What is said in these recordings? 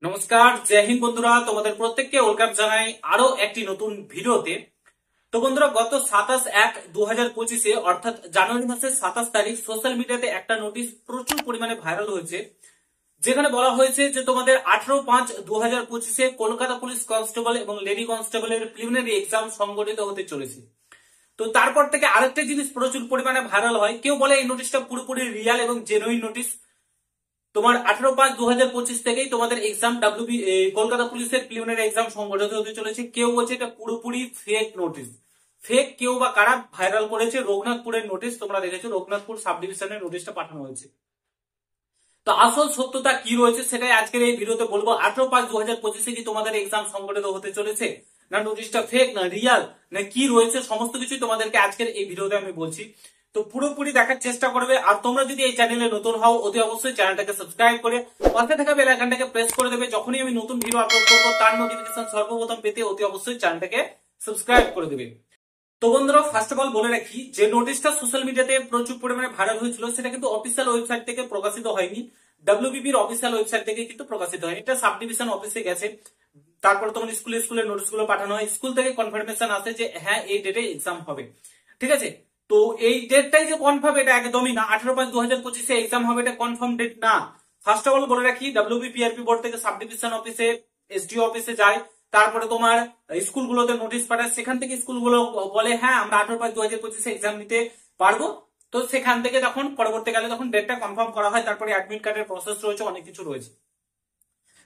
নমস্কার, জয় হিন্দ বন্ধুরা। তোমাদের প্রত্যেককে ওয়েলকাম জানাই আরো একটি নতুন ভিডিওতে। তো বন্ধুরা, গত 27/1/2025 অর্থাৎ জানুয়ারি মাসের 27 তারিখ সোশ্যাল মিডিয়াতে একটা নোটিশ প্রচুর পরিমাণে ভাইরাল হয়েছে, যেখানে বলা হয়েছে যে তোমাদের 18/5/2025 কলকাতা পুলিশ কনস্টেবল এবং লেডি কনস্টেবলের প্রিলিমিনারি এক্সাম সংগঠিত হতে চলেছে। তো তারপর থেকে আরেকটা জিনিস প্রচুর পরিমাণে ভাইরাল হয়। কেউ বলে এই নোটিশটা পুরোপুরি রিয়াল এবং জেনুইন নোটিশ। তোমার 18/5/2025 থেকেই তোমাদের এক্সাম কলকাতা পুলিশের প্রিলিমিনারি এক্সাম সংগঠিত হতে চলেছে। কেউ বলছে এটা পুরোপুরি ফেক নোটিশ। ফেক কেউ বা কারা ভাইরাল করেছে? রঘুনাথপুরের নোটিশ, তোমরা দেখেছো রঘুনাথপুর সাব ডিভিশনের নোটিশটা পাঠানো হয়েছে। তো আসল সত্যতা কি রয়েছে সেটাই আজকের এই ভিডিওতে বলবো। 18/5/2025 কি তোমাদের এক্সাম সংগঠিত হতে চলেছে, না নোটিশটা ফেক, না রিয়াল, না কি রয়েছে, সমস্ত কিছুই তোমাদেরকে আজকের এই ভিডিওতে আমি বলছি। তো পুরোপুরি দেখার চেষ্টা করবে। আর তোমরা যদি এই চ্যানেলে নতুন হও, অতি অবশ্যই চ্যানেলটাকে সাবস্ক্রাইব করে পাশে থাকা বেল আইকনটাকে প্রেস করে দেবে। যখনই আমি নতুন ভিডিও আপলোড করবো তার নোটিফিকেশন সর্বপ্রথম পেতে অতি অবশ্যই চ্যানেলটাকে সাবস্ক্রাইব করে দেবে। তো বন্ধুরা, ফার্স্ট অফ অল বলে রাখি, যে নোটিশটা সোশ্যাল মিডিয়াতে প্রচুর পরিমাণে ভাইরাল হয়েছিল সেটা কিন্তু অফিসিয়াল ওয়েবসাইট থেকে প্রকাশিত হয়নি। ডাব্লিউবিপির অফিসিয়াল ওয়েবসাইট থেকে কিন্তু প্রকাশিত হয়নি। এটা সাব ডিভিশন অফিসে গেছে, তারপর তোমার স্কুলের নোটিশ গুলো পাঠানো হয়। স্কুল থেকে কনফার্মেশন আসে যে হ্যাঁ এই ডেটে এক্সাম হবে, ঠিক আছে। তো এই ডেটটাই যে কনফার্ম এটা একদমই না। 18/5/2025 এক্সাম হবে, এটা কনফার্ম ডেট না। ফার্স্ট অফ অল বলে রাখি, ডাব্লিউবিপিআরপি বোর্ড থেকে সাব ডিভিশন অফিসে, এসডিও অফিসে যায়, তারপরে তোমার স্কুলগুলোতে নোটিশ পাঠায়। সেখান থেকে স্কুলগুলো বলে হ্যাঁ আমরা 18/5/2025 এক্সাম নিতে পারবো। তো সেখান থেকে তখন পরবর্তীকালে তখন ডেটটা কনফার্ম করা হয়, তারপরে অ্যাডমিট কার্ডের প্রসেস রয়েছে, অনেক কিছু রয়েছে।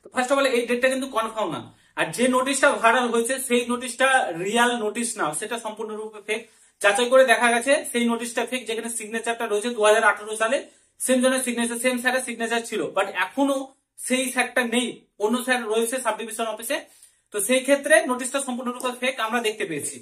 তো ফার্স্ট অফ অল এই ডেটটা কিন্তু কনফার্ম না। আর যে নোটিশটা ভাইরাল হয়েছে সেই নোটিশটা রিয়াল নোটিশ না, সেটা সম্পূর্ণরূপে ফেক। যাচাই করে দেখা গেছে সেই নোটিশটা ফেক। যেখানে সিগনেচারটা রয়েছে 2018 সালে সেম জনের সিগনেচার, সেম স্যারের সিগনেচার ছিল, বাট এখনো সেই স্যারটা নেই, অন্য স্যার রয়েছে সাব ডিভিশন অফিসে। তো সেই ক্ষেত্রে নোটিশটা সম্পূর্ণরূপে ফেক আমরা দেখতে পেয়েছি।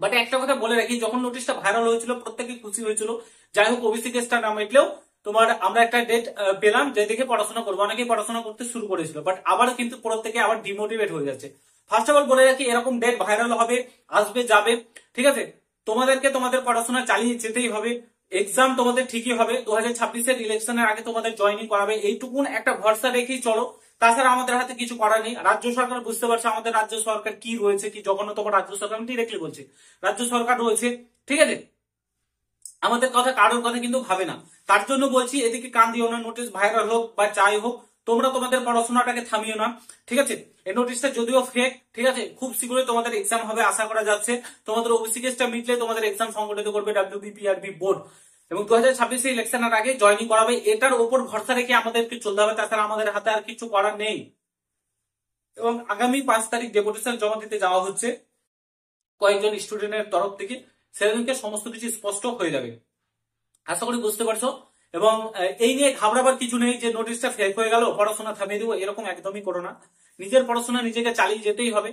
বাট একটা কথা বলে রাখি, যখন নোটিশটা ভাইরাল হয়েছিল প্রত্যেকে খুশি হয়েছিল। যাই হোক, ওবিসি কেসটা না মিটলেও তোমার আমরা একটা ডেট পেলাম যে দেখে পড়াশোনা করবো, অনেকেই পড়াশোনা করতে শুরু করেছিল। বাট আবার কিন্তু প্রত্যেকে আবার ডিমোটিভেট হয়ে যাচ্ছে। ফার্স্ট অফ অল বলে রাখি, এরকম ডেট ভাইরাল হবে, আসবে, যাবে, ঠিক আছে। তোমাদেরকে তোমাদের পড়াশোনা চালিয়ে যেতেই হবে। এক্সাম তোমাদের ঠিকই হবে, 2026-এর ইলেকশনের আগে তোমাদের জয়েনিং করাবে, এইটুকুন একটা ভরসা রেখেই চলো। তাছাড়া আমাদের হাতে কিছু করার নেই। রাজ্য সরকার বুঝতে পারছে আমাদের রাজ্য সরকার কি রয়েছে, কি জঘন্যতম রাজ্য সরকার, আমি ডিরেক্টলি বলছি রাজ্য সরকার রয়েছে, ঠিক আছে। আমাদের কথা কারোর কথা কিন্তু ভাবে না। তার জন্য বলছি এদিকে কান দিও না। নোটিশ ভাইরাল হোক বা যাই হোক, তোমরা তোমাদের পড়াশোনাটাকে থামিও না, ঠিক আছে। এই নোটিশটা যদিও ফেক, ঠিক আছে, খুব শীঘ্রই তোমাদের এক্সাম হবে আশা করা যাচ্ছে। তোমাদের ওবিসি কেসটা মিটলে তোমাদের এক্সাম সংগঠিত করবে ডাব্লিউবিপিআরবি বোর্ড, এবং 2026 ইলেকশনের আগে জয়েনিং করাবে। এটার উপর ভরসা রেখে আমাদেরকে চলতে হবে, তাছাড়া আমাদের হাতে আর কিছু করার নেই। এবং আগামী 5 তারিখ ডেপুটেশন জমা দিতে যাওয়া হচ্ছে কয়েকজন স্টুডেন্টের তরফ থেকে। সেদিনকে সমস্ত কিছু স্পষ্ট হয়ে যাবে, আশা করি বুঝতে পারছো। এবং এই নিয়ে ঘাবড়াবার কিছু নেই যে নোটিশটা ফেক হয়ে গেল পড়াশোনা থামিয়ে দিব, এরকম একদমই করো না। নিজের পড়াশোনা নিজেকে চালিয়ে যেতেই হবে।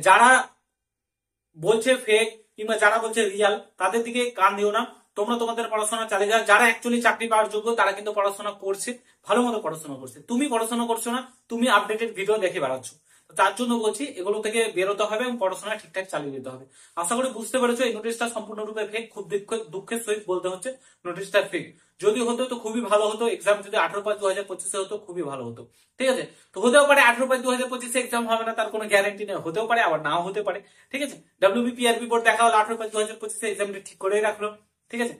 যারা বলছে ফেক কিংবা যারা বলছে রিয়াল, তাদের দিকে কান দিও না। তোমরা তোমাদের পড়াশোনা চালিয়ে যাও। যারা অ্যাকচুয়ালি চাকরি পাওয়ার যোগ্য তারা কিন্তু পড়াশোনা করছে, ভালো মতো পড়াশোনা করছে। তুমি পড়াশোনা করছো না, তুমি আপডেটেড ভিডিও দেখে বেড়াচ্ছ। তার জন্য বলছি এগুলো থেকে বেরোতে হবে এবং পড়াশোনা ঠিকঠাক চালিয়ে যেতে হবে। আশা করি বুঝতে পেরেছো এই নোটিশটা সম্পূর্ণরূপে ফেক। খুব দুঃখের সহিত বলতে হচ্ছে নোটিশটা ফেক। যদি হতো তো খুবই ভালো হতো, এক্সাম যদি 18/5/2025 হতো খুবই ভালো হতো, ঠিক আছে। তো হতেও পারে 18/5/2025 এক্সাম হবে না, তার কোনো গ্যারান্টি নেই, হতেও পারে আবার নাও হতে পারে, ঠিক আছে। ডাব্লিউবিপিআরবি বোর্ড দেখা হলো 18/5/2025 এক্সামটা ঠিক করে রাখলো, ঠিক আছে।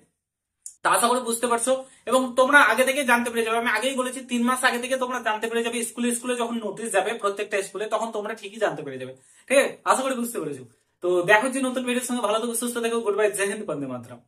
তা আশা করি বুঝতে পারছো। এবং তোমরা আগে থেকে জানতে পেরে যাবে, আমি আগেই বলেছি 3 মাস আগে থেকে তোমরা জানতে পেরে যাবে। স্কুলে স্কুলে যখন নোটিশ যাবে প্রত্যেকটা স্কুলে, তখন তোমরা ঠিকই জানতে পেরে যাবে, ঠিক আছে। আশা করি বুঝতে পেরেছো। তো দেখো যে নতুন ভিডিওর সঙ্গে, ভালো থেকো, সুস্থ থেকো, গুড বাই, জয় হিন্দ, বন্দে মাতরম।